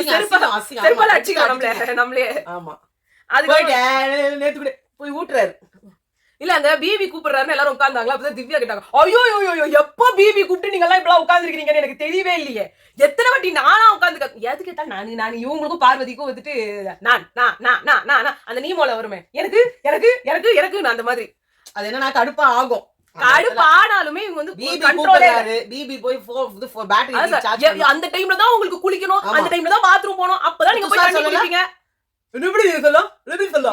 செருப்பால அடிச்சுக்கலாம் நம்மளே. ஆமா, அது நேத்து கூட போய் ஊட்டுறாரு. இல்ல அந்த பிபி கூப்பிடுறாருன்னு எல்லாரும் உட்கார்ந்தாங்களா. அப்பதான் திவ்யா கேட்டாங்க ஐயோ எப்ப பிபி கூப்பிட்டு நீங்க எல்லாம் இப்பெல்லாம் உட்கார்ந்துருக்கீங்கன்னு எனக்கு தெரியவே இல்லையே, எத்தனை வாட்டி நானா உட்கார்ந்து எது கேட்டாலும் நான் இவங்களுக்கும் பார்வதிக்கும் வந்துட்டு நான் அந்த நீமோல வருமே எனக்கு எனக்கு எனக்கு எனக்கு அந்த மாதிரி. அது என்னன்னா கடுப்பா ஆகும். கடுப்பு ஆனாலுமே இவங்க வந்து பிபி போய் பேட்டரி அந்த டைம்ல தான் உங்களுக்கு குளிக்கணும், அந்த டைம்ல தான் பாத்ரூம் போகணும், அப்பதான் நீங்க போய் தண்ணி குடிப்பீங்க.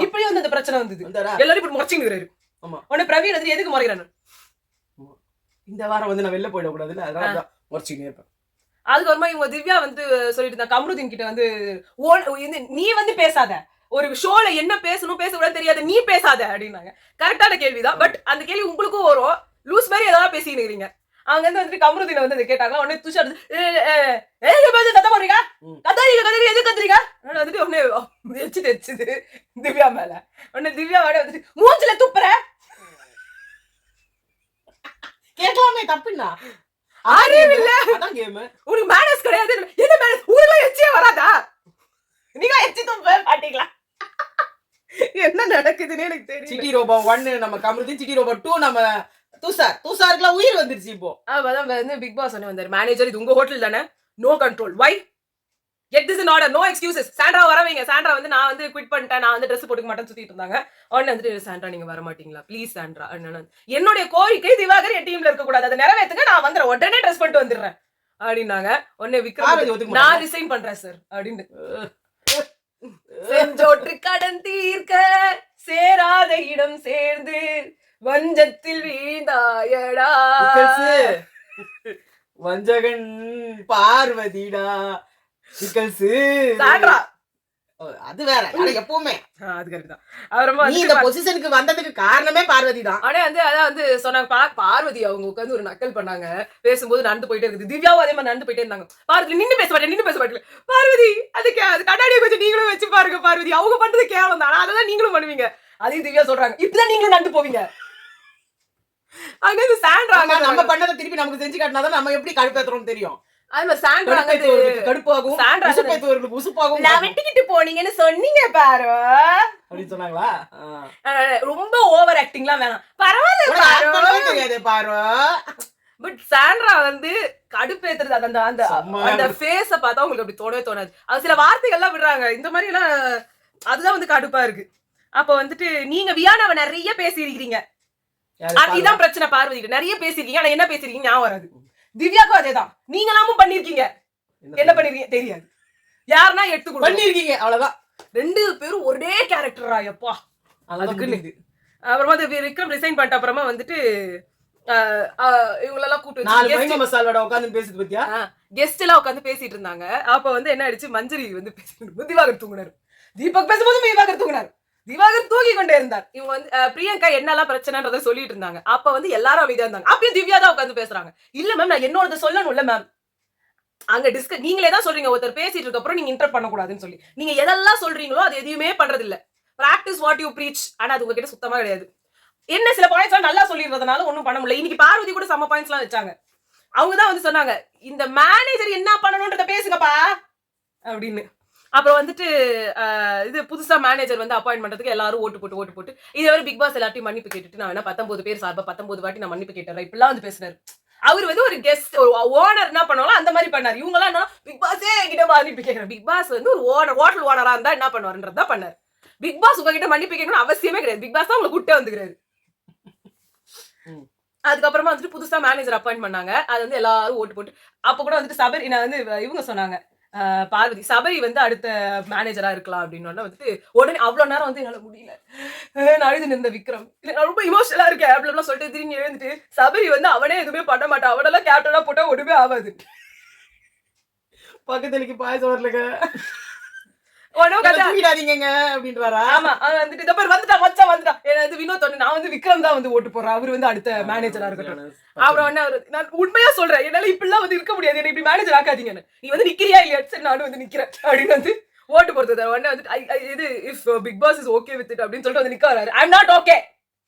இப்படி வந்து இந்த பிரச்சனை வந்தது. எல்லாரும் இப்படி முறைச்சுங்கிறாரு. ஆமா, உடனே பிரவீன் வந்து எதுக்கு முறைகிறானு இந்த வாரம் வந்து நான் வெளில போயிட கூடாதுன்னு அதனால முறைச்சுக்கிட்டே இருப்பேன். அதுக்கப்புறமா இவங்க திவ்யா வந்து சொல்லிட்டு இருந்தா கமருதீன் கிட்ட வந்து நீ வந்து பேசாத, ஒரு ஷோல என்ன பேசணும் பேசக்கூடாது தெரியாது, நீ பேசாத அப்படின்னாங்க. கரெக்டான கேள்விதான், பட் அந்த கேள்வி உங்களுக்கும் வரும். லூஸ் மாதிரி ஏதாவது பேசிக்கிட்டு இருக்கீங்க. அவங்க வந்து வந்துட்டு கமருதீனை வந்து கேட்டாங்க. உடனே துஷார் கத்த போறீங்க கத்தாரிங்க எது கத்துறீங்க வந்துட்டு உடனே எச்சு தெரிச்சுது திவ்யா மேல. உடனே திவ்யா வாட வந்துட்டு மூஞ்சில துப்புற கேட்கலாமே, தப்புன்னா உனக்கு மேனஸ் கிடையாது. என்ன மேனஸ், ஊர்ல எச்சியே வராதா, நீங்க எச்சி துப்ப மாட்டீங்களா? என்ன நடக்குதுன்னு எனக்கு தெரியும். சிட்டி ரோபோ 1 நம்ம கமருதீன், சிட்டி ரோபோ 2 நம்ம துஷாருக்குலாம் உயிர் வந்துருச்சு. இப்போ அதான் வந்து பிக் பாஸ் சொன்ன வந்தாரு மேனேஜர், இது உங்க ஹோட்டல் தானே, no control, why get this in order, no excuses. Sandra வரவீங்க. சாண்ட்ரா வந்து நான் வந்து குவிட் பண்ணிட்டேன், நான் வந்து ட்ரெஸ் போட்டுக்க மாட்டேன்னு சுத்திட்டு இருந்தாங்க. உடனே வந்துட்டு சாண்ட்ரா நீங்க வர மாட்டீங்களா ப்ளீஸ் சாண்ட்ரா, என்னுடைய கோரிக்கை திவாகர் என் டீம்ல இருக்க கூடாது, அதை நிறைவேற்றுங்க, நான் வந்துடுறேன், உடனே ட்ரெஸ் பண்ணிட்டு வந்துடுறேன் அப்படின்னாங்க. உடனே விக்ரம் நான் ரிசைன் பண்றேன் சார் அப்படின்னு. செஞ்சோற்று கடன் தீர்க்க சேராத இடம் சேர்ந்து வஞ்சத்தில் வீழ்ந்தாயடா, வஞ்சகன் பார்வதிடா அது வேற. எப்பவுமே அது கரெக்ட் தான். அப்புறமா நீ இந்த பொசிஷனுக்கு வந்ததுக்கு காரணமே பார்வதி தான். ஆனா வந்து அதான் வந்து சொன்னாங்க பார்வதி அவங்க உட்காந்து ஒரு நக்கல் பண்ணாங்க. பேசும்போது நடந்து போயிட்டே இருக்குது. திவ்யாவும் அதே மாதிரி நடந்து போயிட்டே இருந்தாங்க. பார்வதி நின்னு பேச மாட்டேன் பார்வதி அதுக்கு அது கண்ணாடியை கொஞ்சம் நீங்களும் வச்சு பாருங்க பார்வதி, அவங்க பண்றது கேவலம் தான், அதான் நீங்களும் பண்ணுவீங்க. அதையும் திவ்யா சொல்றாங்க இப்பதான் நீங்களும் நடந்து போவீங்க. அங்க சாண்ட்ரா நம்ம பண்ணதை திருப்பி நமக்கு செஞ்சு காட்டினாதான் நம்ம எப்படி கடுப்பேத்துறோம் தெரியும். கடுப்பாகும் உசுப்பாகும். நான் வெட்டிக்கிட்டு போனீங்கன்னு சொன்னீங்க பாரு அப்படின்னு சொன்னாங்களா. ரொம்ப ஓவர் ஆக்டிங்லாம் வேணாம், பரவாயில்ல பாரு. பட் சாண்ட்ரா வந்து கடுப்பேத்துறது அந்த அந்த அந்த ஃபேஸ பார்த்தா உங்களுக்கு அப்படி தோணவே தோணாது. அது சில வார்த்தைகள்லாம் விடுறாங்க இந்த மாதிரி எல்லாம், அதுதான் வந்து கடுப்பா இருக்கு. அப்ப வந்துட்டு நீங்க வியானாவை நிறைய பேசியிருக்கீங்க, இதான் பிரச்சனை. பார்வதி நிறைய பேசிருக்கீங்க, ஆனா என்ன பேசிருக்கீங்க ஞாபகம் வராது. திவ்யாக்கும் அதேதான், நீங்களாமும் பண்ணிருக்கீங்க, என்ன பண்ணிருக்கீங்க தெரியாது, யாருன்னா எடுத்து பண்ணிருக்கீங்க அவ்வளவுதான். ரெண்டு பேரும் ஒரே கேரக்டரா எப்பா அதுக்குன்னு. அப்புறமா விக்ரம் ரிசைன் பண்ணிட்ட அப்புறமா வந்துட்டு இவங்களெல்லாம் கூட்டு மசாலோட உட்காந்து பேசிட்டு பத்தியா கெஸ்ட் எல்லாம் உட்காந்து பேசிட்டு இருந்தாங்க. அப்ப வந்து என்ன ஆயிடுச்சு, மஞ்சரி வந்து திவாகர் தூங்குனாரு, தீபக் பேசும்போது திவாகர் தூங்குனாரு. திவாகர் தூக்கி கொண்டே இருந்தார். இவங்க வந்து பிரியங்கா என்னெல்லாம் பிரச்சனைன்றதை சொல்லிட்டு இருந்தாங்க. அப்ப வந்து எல்லாரும் அமைதியா இருந்தாங்க. அப்பயும் திவ்யா தான் உட்கார்ந்து பேசுறாங்க. இல்ல மேம் நான் என்னோடத சொல்லணும்ல மேம். அங்க நீங்களே தான் சொல்றீங்க ஒருத்தர் பேசிட்டு இருக்க அப்புறம் நீங்க இன்டர் பண்ண கூடாதுன்னு சொல்லி. நீங்க எதெல்லாம் சொல்றீங்களோ அது எதுவுமே பண்றது இல்ல. Practice what you breach. ஆனா அது உங்ககிட்ட சுத்தமா கிடையாது. என்ன சில பாயிண்ட்ஸ் நல்லா சொல்லிடுறதுனால ஒண்ணும் பண்ண முடியல. இன்னைக்கு பார்வதி கூட சம பாயிண்ட்ஸ் எல்லாம் வச்சாங்க. அவங்க தான் வந்து சொன்னாங்க இந்த மேனேஜர் என்ன பண்ணணும்ன்றத பேசுங்கப்பா அப்படின்னு. அப்புறம் வந்துட்டு இது புதுசா மேனேஜர் வந்து அப்பாயிண்ட் பண்றதுக்கு எல்லாரும் ஓட்டு போட்டு இது வரை பிக் பாஸ் எல்லாத்தையும் மன்னிப்பு கேட்டுட்டு நான் வேணா 19 பேர் சார்பா 19 வாட்டி நான் மன்னிப்பு கேட்டேன் இப்படிலாம் வந்து பேசுறாரு. அவர் வந்து ஒரு கெஸ்ட் ஒரு ஓனர் என்ன பண்ணுவாங்களோ அந்த மாதிரி பண்ணாரு. இவங்க எல்லாம் என்ன பிக் பாஸே என்கிட்ட மன்னிப்பு கேட்கிறேன். பிக் பாஸ் வந்து ஒரு ஓனர் ஹோட்டல் ஓனரா இருந்தா என்ன பண்ணுவாருன்றதா பண்ணாரு. பிக் பாஸ் உங்ககிட்ட மன்னிப்பு கேட்கணும்னு அவசியமே கிடையாது. பிக் பாஸ் தான் உங்களை கூட்டே வந்துக்கிறாரு. அதுக்கப்புறமா வந்துட்டு புதுசா மேனேஜர் அப்பாயிண்ட் பண்ணாங்க. அது வந்து எல்லாரும் ஓட்டு போட்டு அப்ப கூட வந்துட்டு சபரி நான் வந்து இவங்க சொன்னாங்க பார்வதி சபரி வந்து அடுத்த மேனேஜரா இருக்கலாம் அப்படின்னு வந்துட்டு உடனே அவ்வளவு நேரம் வந்து என்னால முடியல நான் அழுது நின்ற விக்ரம் ரொம்ப இமோஷனலா இருக்கேன் அப்படிலாம் சொல்லிட்டு திரும்பி எழுந்துட்டு சபரி வந்து அவனே எதுவுமே பண்ண மாட்டான் அவனெல்லாம் கேப்டனா போட்டா ஒண்ணுமே ஆகாது பக்கத்துலக்கு பாயசம் வரலங்க விக்ரம் தான் வந்து ஓட்டு போறான் அவரு வந்து அடுத்த மேனேஜரா இருக்கட்டும். அப்புறம் நான் உண்மையா சொல்றேன் என்னால இப்படிலாம் வந்து இருக்க முடியாது என்ன இப்படி மேனேஜர் ஆக்காதீங்க நீ வந்து நிக்கிறியா இல்லையா சரி நானும் வந்து நிக்கிறேன் அப்படின்னு வந்து ஓட்டு போறது உடனே வந்து இது if Bigg Boss is okay with it அப்படின்னு சொல்லிட்டு வந்து நிக்க வராரு ஐ அம் நாட் ஓகே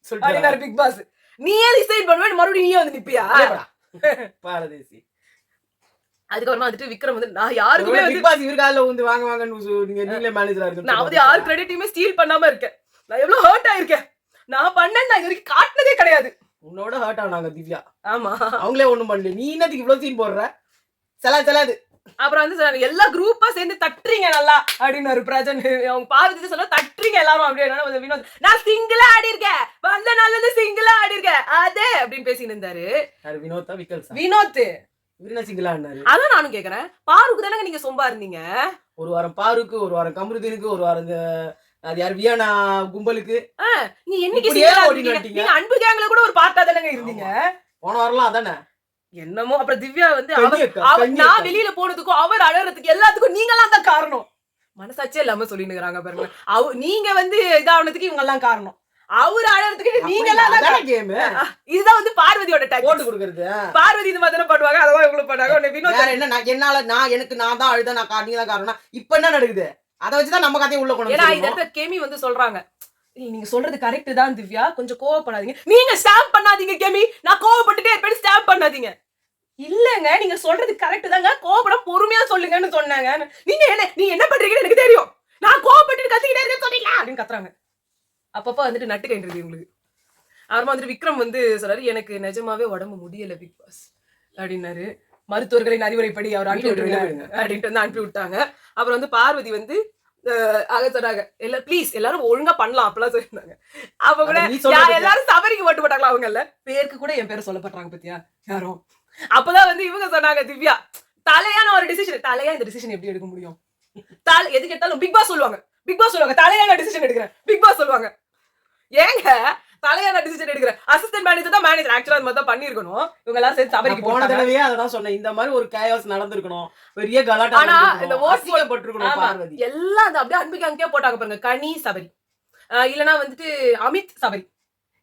சொல்லிட்டாரு பிக் பாஸ் நீயே ரிசைன் பண்ணுவேன் மறுபடியும் நீயே வந்து நிப்பியா பாரதேசி. அதுக்கப்புறமா வந்துட்டு விக்ரம் வந்து நான் யாருக்குமே பிக் பாஸ் இவர்கால வந்து வாங்க வாங்கன்னு நீங்களே மேனேஜரா இருக்கு நான் வந்து யார் கிரெடிட்டையுமே ஸ்டீல் பண்ணாம இருக்கேன். நான் எவ்வளவு ஹர்ட் ஆயிருக்கேன். நான் பண்ணேன் நான் இது வரைக்கும் காட்டினதே கிடையாது. உன்னோட ஹர்ட் ஆனாங்க திவ்யா. ஆமா அவங்களே ஒண்ணும் பண்ணல நீ என்னதுக்கு இவ்வளவு சீன் போடுற செலாது. அப்புறம் வந்து எல்லா குரூப்பா சேர்ந்து தட்டுறீங்க நல்லா அப்படின்னு பிரஜன் அவங்க பார்வதி சொல்ல தட்டுறீங்க எல்லாரும் அப்படின்னு வினோத் நான் சிங்கிளா ஆடி இருக்கேன் வந்த நல்லது சிங்கிளா ஆடி இருக்கேன் அதே அப்படின்னு பேசிட்டு இருந்தாரு. வினோத் அதான் நானும் கேக்குறேன் பாருக்கு தானே நீங்க சொம்பா இருந்தீங்க ஒரு வாரம் பாருக்கு ஒரு வாரம் கமருதீனுக்கு ஒரு வாரம் அது யார் வியானா கும்பலுக்கு நீ என்னைக்கு நீங்க அன்பு கேங்ல கூட ஒரு பார்ட்டா தானங்க இருந்தீங்க போன வாரம்லாம் அதானே என்னமோ. அப்புறம் திவ்யா வந்து நான் வெளியில போனதுக்கும் அவர் அழறதுக்கு எல்லாத்துக்கும் நீங்களாம் தான் காரணம். மனசாச்சே இல்லாம சொல்லிட்டு இருக்காங்க பாருங்க நீங்க வந்து இதானதுக்கு இவங்க எல்லாம் காரணம் அவரு அழறதுக்கு நீங்க இதுதான் வந்து பார்வதியோட போட்டு கொடுக்கறது. பார்வதி இது மாதிரி பண்ணுவாங்க அதான் இவங்களும் பண்ணாங்க. என்ன என்னால நான் தான் அழுத நான் நீங்க தான் காரணம் இப்ப என்ன நடக்குது அதை வச்சுதான் நம்ம கதையை உள்ள கொண்டு ஏன்னா இத கேமி வந்து சொல்றாங்க நீங்க சொல்றது கரெக்ட் தான் திவ்யா கொஞ்சம் கோவப்படாதீங்க நீங்க ஸ்டாம்ப் பண்ணாதீங்க கேமி நான் கோவப்பட்டுட்டே இருப்பேன் ஸ்டாம்ப் பண்ணாதீங்க இல்லங்க நீங்க சொல்றது கரெக்ட் தாங்க கோவப்பட பொறுமையா சொல்லுங்கன்னு சொன்னாங்க. நீங்க என்ன பண்றீங்கன்னு எனக்கு தெரியும் நான் கோவப்பட்டு கத்திக்கிட்டே இருக்கேன்னு சொன்னீங்களா அப்படின்னு கத்துறாங்க. அப்பப்ப வந்துட்டு நட்டு கைன்றது உங்களுக்கு. அப்புறமா வந்துட்டு விக்ரம் வந்து சொல்றாரு எனக்கு நிஜமாவே உடம்பு முடியல பிக் பாஸ் அப்படின்னாரு. மருத்துவர்களின் அறிவுரைப்படி அவர் அனுப்பி விட்டுருங்க அப்படின்ட்டு வந்து அனுப்பி விட்டாங்க. அப்புறம் வந்து பார்வதி வந்து சொன்னாங்க ப்ளீஸ் எல்லாரும் ஒழுங்கா பண்ணலாம் அப்பெல்லாம் சொல்லியிருந்தாங்க. அப்ப கூட எல்லாரும் சபரிக்கு ஓட்டு போட்டாங்களா அவங்க இல்ல பேருக்கு கூட என் பேரை சொல்லப்படுறாங்க பத்தியா யாரும். அப்பதான் வந்து இவங்க சொன்னாங்க திவ்யா தலையான ஒரு டிசிஷன் தலையா இந்த டிசிஷன் எப்படி எடுக்க முடியும் எதுக்கு எடுத்தாலும் பிக் பாஸ் சொல்லுவாங்க தலையான டிசிஷன் எடுக்கிறேன் பிக் பாஸ் சொல்லுவாங்க ஏங்க தலையான டிசிஷன் எடுக்கிறேன் அசிஸ்டன்ட் மேனேஜர் தான் மேனேஜர் ஆக்சுவலா அந்த மாதிரி தான் பண்ணிருக்கணும். இவங்க எல்லாரும் சேர்ந்து சபரிக்கு போன தடவையே அதான் சொன்னேன் இந்த மாதிரி ஒரு கேயாஸ் நடந்திருக்கணும் பெரிய கலாட்டா ஆனா இந்த ஓட் போட்டுருக்கணும் பார்வதி எல்லாம் அப்படியே அன்புக்கு அங்கேயே போட்டாங்க பாருங்க கனி சபரி இல்லனா வந்துட்டு அமித் சபரி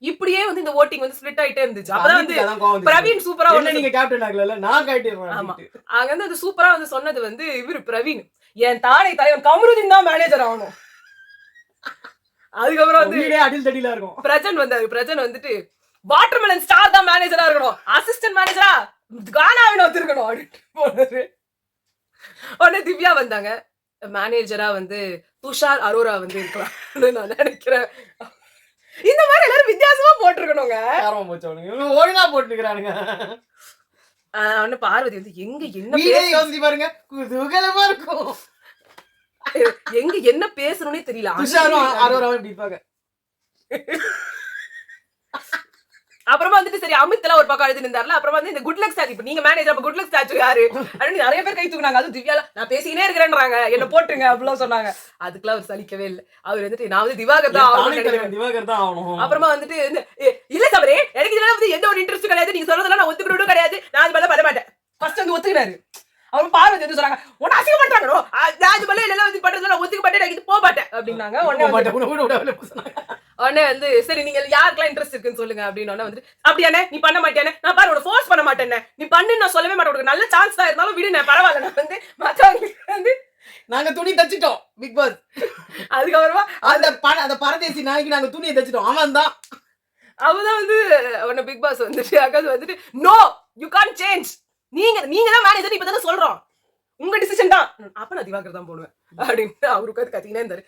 இப்படியே வந்து இந்த ஓட்டிங் வந்து ஸ்ப்ளிட் ஆயிட்டே இருந்துச்சு. அப்பதான் வந்து பிரவீன் சூப்பரா நீங்க கேப்டன் ஆகல நான் கேட்டேன். ஆமா அங்க வந்து அது சூப்பரா வந்து சொன்னது வந்து இவரு பிரவீன் என் தானை தலைவன் கமருதீன் தான் மேனேஜர் ஆகணும். அதுக்கப்புறம் வந்து அடில் தடியில இருக்கும் பிரஜன் வந்தாரு. பிரஜன் வந்துட்டு வாட்டர்மெலன் ஸ்டார் தான் மேனேஜரா இருக்கணும் அசிஸ்டன்ட் மேனேஜரா கானா வினோத் இருக்கணும் அப்படின்ட்டு போனாரு. உடனே திவ்யா வந்தாங்க மேனேஜரா வந்து துஷார் அரோரா வந்து இருக்கலாம் நான் நினைக்கிறேன். இந்த மாதிரி எல்லாரும் வித்தியாசமா போட்டிருக்கணுங்க ஒழுங்கா போட்டுக்கிறானுங்க. பார்வதி வந்து எங்க யோசிச்சு பாருங்க குதூகலமா இருக்கும் எங்க என்ன பேசணும்னே தெரியல. அப்புறமா வந்துட்டு சரி அமித் எல்லாம் ஒரு பக்கம் எழுதி இருந்தாருல அப்புறமா வந்து இந்த குட் லக் ஸ்டாச்சு இப்ப நீங்க மேனேஜர் அப்ப குட் லக் ஸ்டாச்சு யாரு அப்படின்னு நிறைய பேர் கை தூக்குனாங்க. அதுவும் திவ்யால நான் பேசினே இருக்கிறேன்றாங்க என்ன போட்டுருங்க அப்படிலாம் சொன்னாங்க. அதுக்கெல்லாம் அவர் சலிக்கவே இல்லை. அவர் வந்துட்டு நான் வந்து திவாகர் தான் ஆகணும். அப்புறமா வந்துட்டு இல்ல சபரே எனக்கு இதுல வந்து எந்த ஒரு இன்ட்ரெஸ்ட் கிடையாது நீங்க சொல்றதெல்லாம் நான் ஒத்துக்கிட்டு கிடையாது நான் அது மேல பண்ண மாட்டேன் ஃபர்ஸ்ட் வந்து ஒத்துக்கினாரு. அவர் பார்வதி வந்து சொல்றாங்க உன்ன அசிங்கப்படுறாங்களோ நான் இது மேல எல்லாம் வந்து பண்றதுல ஒத்துக்க மாட்டேன் நான் இது போக மாட்டேன் அப்படின்னாங்க. உடனே வந்து சரி நீங்க யாருக்கெல்லாம் இன்ட்ரெஸ்ட் இருக்குன்னு சொல்லுங்க அப்படின்னு வந்து அப்படியானே நீ பண்ண மாட்டேனே நான் பாரு உன ஃபோர்ஸ் பண்ண மாட்டேனே நீ பண்ணு நான் சொல்லவே மாட்டேன் உனக்கு நல்ல சான்ஸ் தான் இருந்தாலும் விடு நான் பரவாயில்ல நான் வந்து மற்றவங்களுக்கு வந்து நாங்க துணி தச்சிட்டோம் பிக் பாஸ். அதுக்கப்புறமா அந்த பரதேசி நாய்க்கு நாங்க துணியை தச்சிட்டோம். அவன் தான் அவதான் வந்து உன்ன பிக் பாஸ் வந்துட்டு அக்காது வந்துட்டு நோ யூ கான்ட் சேஞ்ச் நீங்க தான் மேனேஜர் இப்ப தானே சொல்றோம் உங்க டிசிஷன் தான். அப்ப நான் திவாகர் தான் போடுவேன் அப்படின்னு அவரு உட்காந்து கத்தினே இருந்தாரு.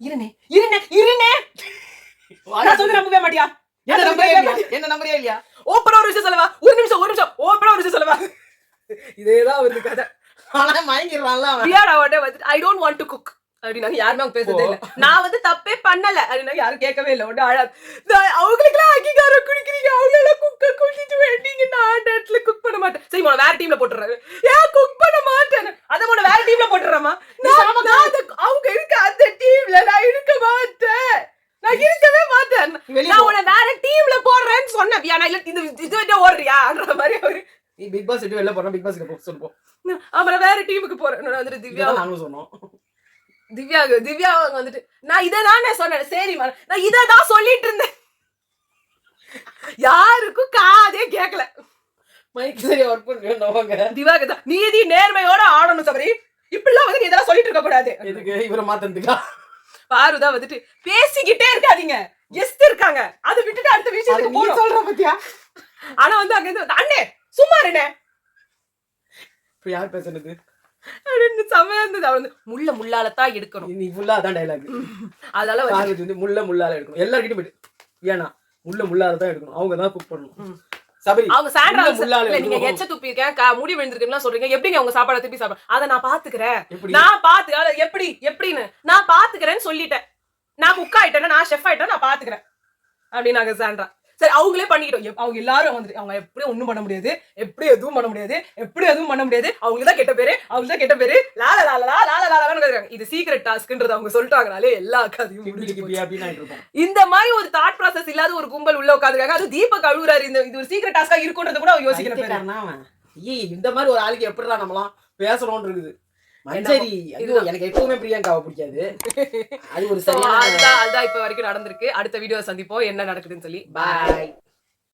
இருனே நான் சொல்லி நம்பவே மாட்டியா என்ன நம்பரே இல்லையா? ஓப்பனா ஒரு விஷயம் சொல்லவா ஒரு நிமிஷம் ஓப்பனா ஒரு விஷயம் சொல்லவா இதேதான் அவருக்கு கதை. ஆனா மயங்கிடுவான்ல அவன். பிரியாடா வந்து I don't want to cook அப்படின்னாங்க. யாருமே அவங்க பேசுறதே இல்ல. நான் வந்து தப்பே பண்ணல அப்படின்னாங்க. யாரும் கேட்கவே இல்லை. ஒன்று அழாது அவங்களுக்குலாம் அங்கீகாரம் குடிக்கிறீங்க அவங்களெல்லாம் குக்க கூட்டிட்டு வேண்டிங்க நான் இடத்துல குக் பண்ண மாட்டேன். சரி உன வேற டீம்ல போட்டுறாரு ஏன் குக் பண்ண மாட்டேன் அதை உன வேற டீம்ல போட்டுறமா அவங்க இருக்க அந்த டீம்ல நான் இருக்க மாட்டேன் நான் இருக்கவே மாட்டேன் நான் உன வேற டீம்ல போடுறேன்னு சொன்னேன். நான் இல்ல இது ஓடுறியான்ற மாதிரி அவரு பிக் பாஸ் விட்டு வெளில போறோம் பிக் பாஸ்க்கு சொல்லுவோம் அப்புறம் வேற டீமுக்கு போறேன். வந்துட்டு திவ்யா நாங்களும் சொன்னோம். திவ்யா வந்துட்டு நான் இதான் சொன்னேன். சரிமா நான் இதான் சொல்லிட்டு இருந்தேன். யாருக்கும் காதே கேட்கல. மைக் சரியா ஒர்க் பண்ணுவாங்க. திவாகர் தான் நீதி நேர்மையோட ஆடணும் சபரி. இப்படிலாம் வந்து நீ இதெல்லாம் சொல்லிட்டு இருக்க கூடாது. எதுக்கு இவரை மாத்தந்துக்கா பாருதான் வந்துட்டு பேசிக்கிட்டே இருக்காதீங்க. கெஸ்ட் இருக்காங்க அதை விட்டுட்டு அடுத்த விஷயத்துக்கு போறோம் சொல்ற பத்தியா. ஆனா வந்து அங்க இருந்து அண்ணே சும்மா இருண்ணே இப்ப யார் பேசுனது அப்படின்னு செமையா இருந்தது. அவ வந்து முள்ளாலதான் எடுக்கணும். நீ ஃபுல்லா அதான் டைலாக். அதனால வந்து முள்ளால எடுக்கணும். எல்லார்கிட்டயும் போயிட்டு ஏன்னா முள்ளால தான் எடுக்கணும். அவங்க தான் குக் பண்ணணும். சபரி அவங்க சாண்ட்ரா இல்ல நீங்க எச்ச துப்பிருக்கேன் முடி விழுந்திருக்குன்னு சொல்றீங்க. எப்படிங்க உங்க சாப்பாடை திருப்பி சாப்பிட அதை நான் பாத்துக்கிறேன். நான் பாத்துக்கிறேன் எப்படின்னு நான் பாத்துக்கிறேன்னு சொல்லிட்டேன். நான் குக் ஆயிட்டேன்னா நான் ஷெஃப் ஆயிட்டேன் நான் பாத்துக்கிறேன் அப்படின்னாங்க சாண்ட்ரா. சரி அவங்களே பண்ணிக்கிட்டோம். அவங்க எல்லாரும் வந்துட்டு அவங்க எப்படி ஒண்ணும் பண்ண முடியாது எப்படி எதுவும் பண்ண முடியாது அவங்களுக்கு தான் கெட்ட பேரு லால இது சீக்ரெட் டாஸ்க்ன்றது அவங்க சொல்லிட்டாங்கனாலே எல்லா கதையும் இந்த மாதிரி ஒரு தாட் ப்ராசஸ் இல்லாத ஒரு கும்பல் உள்ள உட்காந்துருக்காங்க. அது தீபக் அழுகுறாரு இது ஒரு சீக்ரெட் டாஸ்கா இருக்குன்றது கூட அவங்க யோசிக்கிறேன். இந்த மாதிரி ஒரு ஆளுக்கு எப்படிதான் நம்மளாம் பேசணும்னு இருக்குது. மஞ்சரி எனக்கு எப்பவுமே பிரியங்காவை பிடிக்காது. அது ஒரு சரியான அதுதான் இப்ப வரைக்கும் நடந்திருக்கு. அடுத்த வீடியோ சந்திப்போம் என்ன நடக்குதுன்னு சொல்லி. பாய்.